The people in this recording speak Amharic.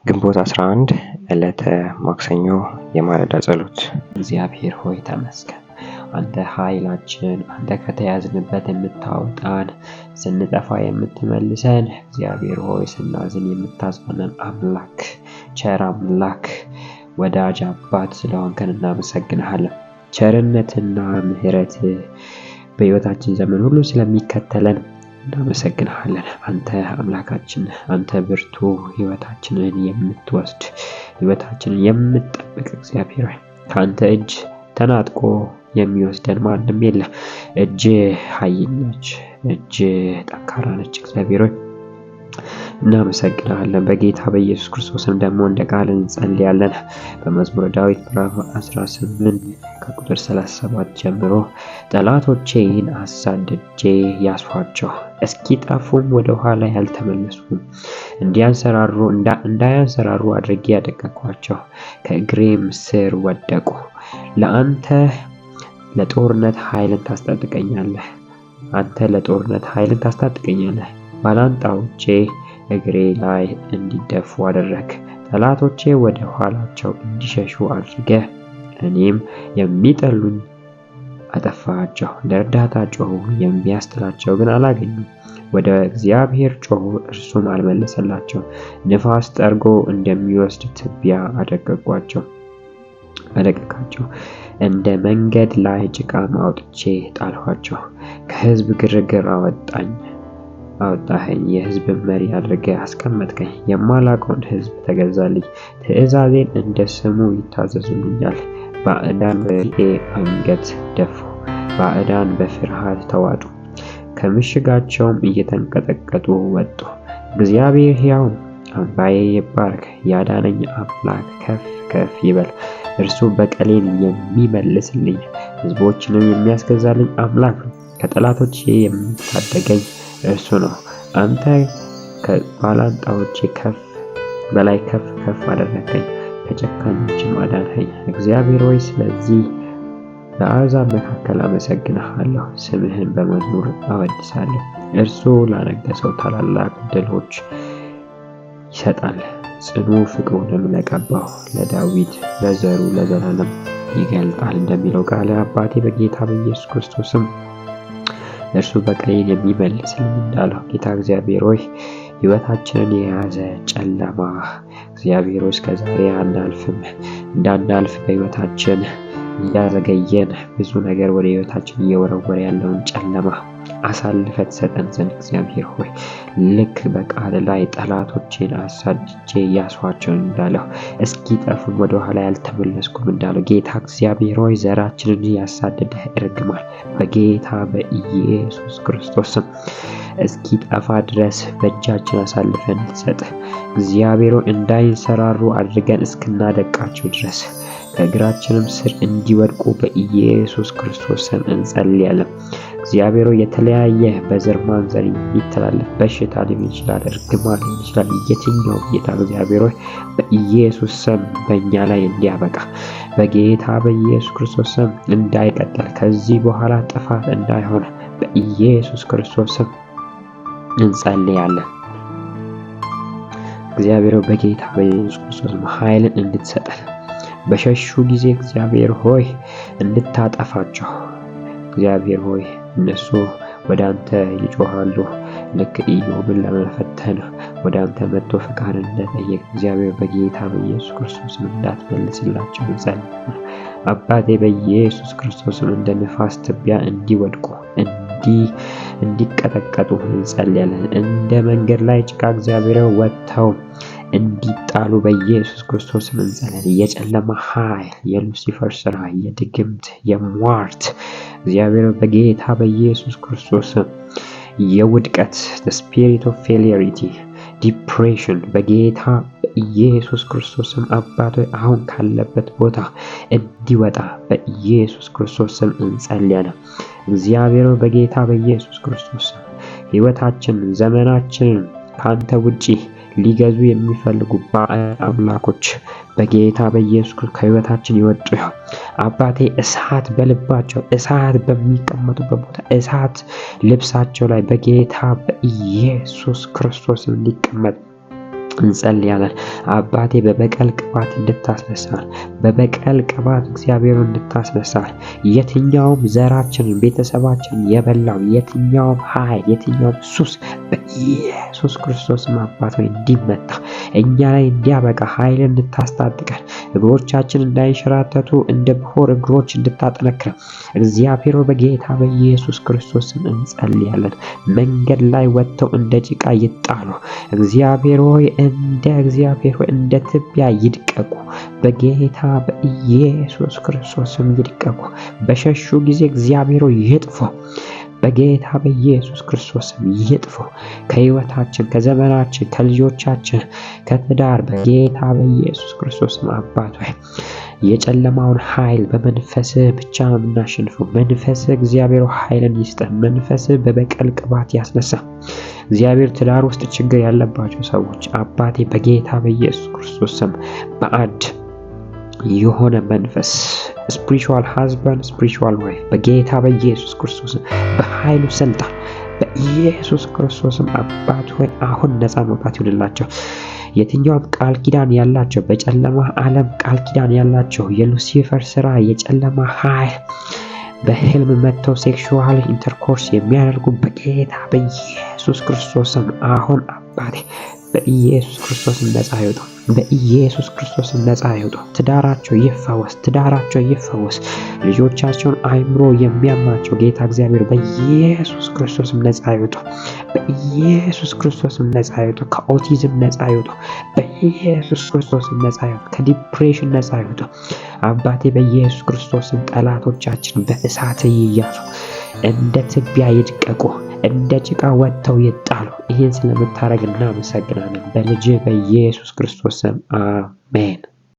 ግንቦት 11 ዕለተ ማክሰኞ የማለዳ ጸሎት። እግዚአብሔር ሆይ ተመስገን። አንተ ኃይላችን፣ አንተ ከተያዝንበት የምታወጣን፣ ስንጠፋ የምትመልሰን፣ እግዚአብሔር ሆይ ስናዝን የምታጽናናን አምላክ፣ ቸር አምላክ፣ ወዳጅ አባት ስለሆንከን እናመሰግንሃለን። ቸርነትና ምሕረት በሕይወታችን ዘመን ሁሉ ስለሚከተለን እናመሰግንሃለን። አንተ አምላካችን፣ አንተ ብርቱ፣ ሕይወታችንን የምትወስድ፣ ሕይወታችንን የምትጠብቅ እግዚአብሔር ሆይ ከአንተ እጅ ተናጥቆ የሚወስደን ማንም የለም። እጅ ኃያል ነች፣ እጅ ጠንካራ ነች። እግዚአብሔር ሆይ እናመሰግናለን። በጌታ በኢየሱስ ክርስቶስም ደግሞ እንደ ቃል እንጸልያለን። በመዝሙረ ዳዊት ምዕራፍ 18 ከቁጥር 37 ጀምሮ ጠላቶቼን አሳድጄ ያስኋቸው፣ እስኪጠፉም ወደ ኋላ ያልተመለሱም፣ እንዳያንሰራሩ አድርጌ ያደቀኳቸው፣ ከእግሬም ስር ወደቁ። ለአንተ ለጦርነት ኃይልን ታስታጥቀኛለህ። አንተ ለጦርነት ኃይልን ታስታጥቀኛለህ። ባላንጣዎቼ እግሬ ላይ እንዲደፉ አደረግ። ጠላቶቼ ወደ ኋላቸው እንዲሸሹ አድርገህ እኔም የሚጠሉኝ አጠፋቸው። ለእርዳታ ጮኹ፣ የሚያስጥላቸው ግን አላገኙም። ወደ እግዚአብሔር ጮኹ፣ እርሱም አልመለሰላቸው። ንፋስ ጠርጎ እንደሚወስድ ትቢያ አደቀቃቸው። እንደ መንገድ ላይ ጭቃም አውጥቼ ጣልኋቸው። ከሕዝብ ግርግር አወጣኸኝ፣ የሕዝብ መሪ አድርገህ አስቀመጥከኝ። የማላውቀውን ሕዝብ ተገዛልኝ፣ ትእዛዜን እንደ ስሙ ይታዘዙልኛል። ባዕዳን በፊቴ አንገት ደፉ፣ ባዕዳን በፍርሃት ተዋጡ፣ ከምሽጋቸውም እየተንቀጠቀጡ ወጡ። እግዚአብሔር ሕያው አምባዬ ይባረክ፣ ያዳነኝ አምላክ ከፍ ከፍ ይበል። እርሱ በቀሌን የሚመልስልኝ፣ ሕዝቦችንም የሚያስገዛልኝ አምላክ ነው። ከጠላቶቼ የሚታደገኝ እርሱ ነው። አንተ ከባላንጣዎቼ በላይ ከፍ ከፍ አደረግከኝ፣ ከጨካኞችም አዳንኸኝ። እግዚአብሔር ሆይ ስለዚህ በአሕዛብ መካከል አመሰግንሃለሁ፣ ስምህን በመዝሙር አወድሳለሁ። እርሱ ላነገሠው ታላላቅ ድሎች ይሰጣል፣ ጽኑ ፍቅሩንም ለቀባው ለዳዊት ለዘሩ ለዘላለም ይገልጣል እንደሚለው ቃል አባቴ በጌታ በኢየሱስ ክርስቶስም እርሱ በቀሌን የሚመልስልኝ እንዳለው ጌታ እግዚአብሔር ሆይ ሕይወታችንን የያዘ ጨለማ እግዚአብሔር ሆይ እስከዛሬ እንዳናልፍ በሕይወታችን እያዘገየን ብዙ ነገር ወደ ሕይወታችን እየወረወረ ያለውን ጨለማ አሳልፈ ትሰጠን ዘንድ እግዚአብሔር ሆይ ልክ በቃል ላይ ጠላቶቼን አሳድጄ ያስኋቸው እንዳለው እስኪጠፉም ወደ ኋላ ያልተመለስኩም እንዳለው ጌታ እግዚአብሔር ሆይ ዘራችንን ያሳደደ እርግማን በጌታ በኢየሱስ ክርስቶስም እስኪጠፋ ድረስ በእጃችን አሳልፈን እንሰጥ። እግዚአብሔር ሆይ እንዳይንሰራሩ አድርገን እስክናደቃቸው ድረስ ከእግራችንም ስር እንዲወድቁ በኢየሱስ ክርስቶስ ስም እንጸልያለን። እግዚአብሔር ሆይ የተለያየ በዘር ማንዘር የሚተላለፍ በሽታ ሊሆን ይችላል፣ እርግማን ሊሆን ይችላል። የትኛውም ጌታ እግዚአብሔር ሆይ በኢየሱስ ስም በእኛ ላይ እንዲያበቃ በጌታ በኢየሱስ ክርስቶስ ስም እንዳይቀጥል ከዚህ በኋላ ጥፋት እንዳይሆን በኢየሱስ ክርስቶስ ስም እንጸልያለን። እግዚአብሔር ሆይ በጌታ በኢየሱስ ክርስቶስ ስም ኃይልን እንድትሰጠን በሸሹ ጊዜ እግዚአብሔር ሆይ እንድታጠፋቸው እግዚአብሔር ሆይ እነሱ ወደ አንተ ይጮሃሉ። ልክ ኢዮብን ለመፈተን ወደ አንተ መጥቶ ፍቃድ እንደጠየቅ እግዚአብሔር በጌታ በኢየሱስ ክርስቶስም እንዳትመልስላቸው እንጸልያለን። አባቴ በኢየሱስ ክርስቶስም እንደ ንፋስ ትቢያ እንዲወድቁ እንዲቀጠቀጡ እንጸልያለን። እንደ መንገድ ላይ ጭቃ እግዚአብሔር ወጥተው እንዲጣሉ በኢየሱስ ክርስቶስ እንጸልያለን። የጨለማ ኃይል፣ የሉሲፈር ስራ፣ የድግምት፣ የሟርት እግዚአብሔር በጌታ በኢየሱስ ክርስቶስ የውድቀት the spirit of failure depression በጌታ በኢየሱስ ክርስቶስም አባቶ አሁን ካለበት ቦታ እንዲወጣ በኢየሱስ ክርስቶስም እንጸልያለን። እግዚአብሔር በጌታ በኢየሱስ ክርስቶስ ሕይወታችን ዘመናችንን ካንተ ውጪ ሊገዙ የሚፈልጉ አምላኮች በጌታ በኢየሱስ ክርስቶስ ከሕይወታችን ይወጡ። አባቴ እሳት በልባቸው፣ እሳት በሚቀመጡበት ቦታ፣ እሳት ልብሳቸው ላይ በጌታ በኢየሱስ ክርስቶስ እንዲቀመጥ እንጸልያለን። አባቴ በበቀል ቅባት እንድታስነሳን፣ በበቀል ቅባት እግዚአብሔር እንድታስነሳን፣ የትኛውም ዘራችንን ቤተሰባችንን የበላው የትኛውም ኃይል የትኛውም ሱስ በኢየሱስ ክርስቶስም አባት ሆይ እንዲመታ እኛ ላይ እንዲያበቃ ኃይል እንድታስታጥቀን፣ እግሮቻችን እንዳይንሸራተቱ እንደ ብሆር እግሮች እንድታጠነክረን እግዚአብሔር በጌታ በኢየሱስ ክርስቶስም እንጸልያለን። መንገድ ላይ ወጥተው እንደ ጭቃ ይጣሉ እግዚአብሔር ሆይ እንደ ትቢያ ይድቀቁ። በጌታ በኢየሱስ ክርስቶስም ይድቀቁ። በሸሹ ጊዜ እግዚአብሔር ሆይ ይጥፉ። በጌታ በኢየሱስ ክርስቶስም ይጥፉ። ከህይወታችን፣ ከዘመናችን፣ ከልጆቻችን፣ ከትዳር በጌታ በኢየሱስ ክርስቶስም አባት ሆይ የጨለማውን ኃይል በመንፈስህ ብቻ የምናሸንፈው መንፈስህ እግዚአብሔር ኃይልን ይስጠን። መንፈስህ በበቀል ቅባት ያስነሳ። እግዚአብሔር ትዳር ውስጥ ችግር ያለባቸው ሰዎች አባቴ በጌታ በኢየሱስ ክርስቶስ ስም ባዕድ የሆነ መንፈስ ስፒሪቹዋል ሃዝባንድ ስፒሪቹዋል ዋይፍ በጌታ በኢየሱስ ክርስቶስ በኃይሉ ስልጣን በኢየሱስ ክርስቶስም አባት ሆይ አሁን ነፃ መውጣት ይሁንላቸው። የትኛውም ቃል ኪዳን ያላቸው በጨለማ ዓለም ቃል ኪዳን ያላቸው የሉሲፈር ስራ የጨለማ ኃይል በህልም መጥተው ሴክሹዋል ኢንተርኮርስ የሚያደርጉ በጌታ በኢየሱስ ክርስቶስም አሁን አባቴ በኢየሱስ ክርስቶስም ነፃ ይውጡ። በኢየሱስ ክርስቶስም ነፃ ይውጡ። ትዳራቸው ይፈወስ። ልጆቻቸውን አይምሮ የሚያማቸው ጌታ እግዚአብሔር በኢየሱስ ክርስቶስም ነፃ ይውጡ። በኢየሱስ ክርስቶስም ነፃ ይውጡ። ከኦቲዝም ነፃ ይውጡ። በኢየሱስ ክርስቶስም ነፃ ይውጡ። ከዲፕሬሽን ነፃ ይውጡ። አባቴ በኢየሱስ ክርስቶስም ጠላቶቻችን በእሳት ይያዙ፣ እንደ ትቢያ ይድቀቁ፣ እንደ ጭቃ ወጥተው ይጣሉ። ይህን ስለምታደርግ እናመሰግናለን። በልጅ በኢየሱስ ክርስቶስ ስም አሜን።